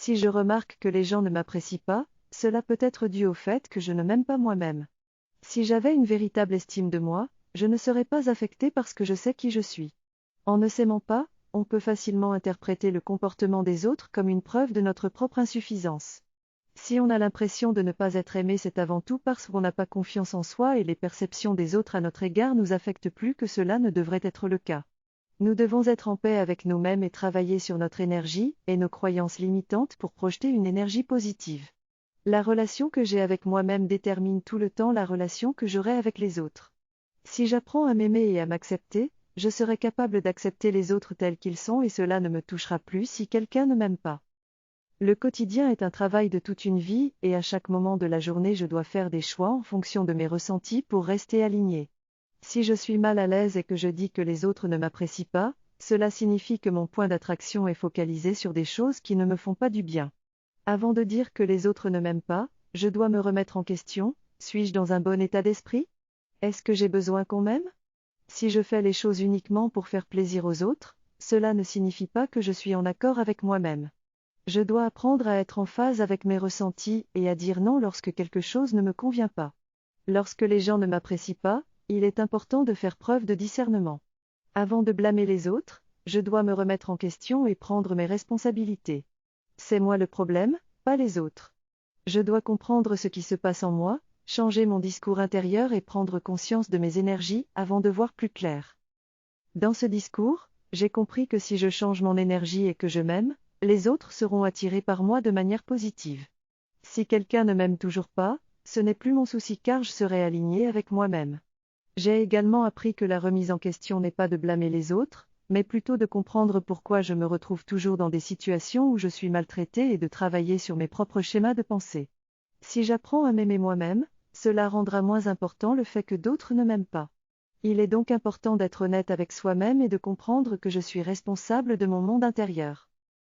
Si je remarque que les gens ne m'apprécient pas, cela peut être dû au fait que je ne m'aime pas moi-même. Si j'avais une véritable estime de moi, je ne serais pas affectée parce que je sais qui je suis. En ne s'aimant pas, on peut facilement interpréter le comportement des autres comme une preuve de notre propre insuffisance. Si on a l'impression de ne pas être aimé, c'est avant tout parce qu'on n'a pas confiance en soi et les perceptions des autres à notre égard nous affectent plus que cela ne devrait être le cas. Nous devons être en paix avec nous-mêmes et travailler sur notre énergie et nos croyances limitantes pour projeter une énergie positive. La relation que j'ai avec moi-même détermine tout le temps la relation que j'aurai avec les autres. Si j'apprends à m'aimer et à m'accepter, je serai capable d'accepter les autres tels qu'ils sont et cela ne me touchera plus si quelqu'un ne m'aime pas. Le quotidien est un travail de toute une vie et à chaque moment de la journée je dois faire des choix en fonction de mes ressentis pour rester aligné. Si je suis mal à l'aise et que je dis que les autres ne m'apprécient pas, cela signifie que mon point d'attraction est focalisé sur des choses qui ne me font pas du bien. Avant de dire que les autres ne m'aiment pas, je dois me remettre en question, suis-je dans un bon état d'esprit? Est-ce que j'ai besoin qu'on m'aime? Si je fais les choses uniquement pour faire plaisir aux autres, cela ne signifie pas que je suis en accord avec moi-même. Je dois apprendre à être en phase avec mes ressentis et à dire non lorsque quelque chose ne me convient pas. Lorsque les gens ne m'apprécient pas, il est important de faire preuve de discernement. Avant de blâmer les autres, je dois me remettre en question et prendre mes responsabilités. C'est moi le problème, pas les autres. Je dois comprendre ce qui se passe en moi, changer mon discours intérieur et prendre conscience de mes énergies avant de voir plus clair. Dans ce discours, j'ai compris que si je change mon énergie et que je m'aime, les autres seront attirés par moi de manière positive. Si quelqu'un ne m'aime toujours pas, ce n'est plus mon souci car je serai aligné avec moi-même. J'ai également appris que la remise en question n'est pas de blâmer les autres, mais plutôt de comprendre pourquoi je me retrouve toujours dans des situations où je suis maltraitée et de travailler sur mes propres schémas de pensée. Si j'apprends à m'aimer moi-même, cela rendra moins important le fait que d'autres ne m'aiment pas. Il est donc important d'être honnête avec soi-même et de comprendre que je suis responsable de mon monde intérieur.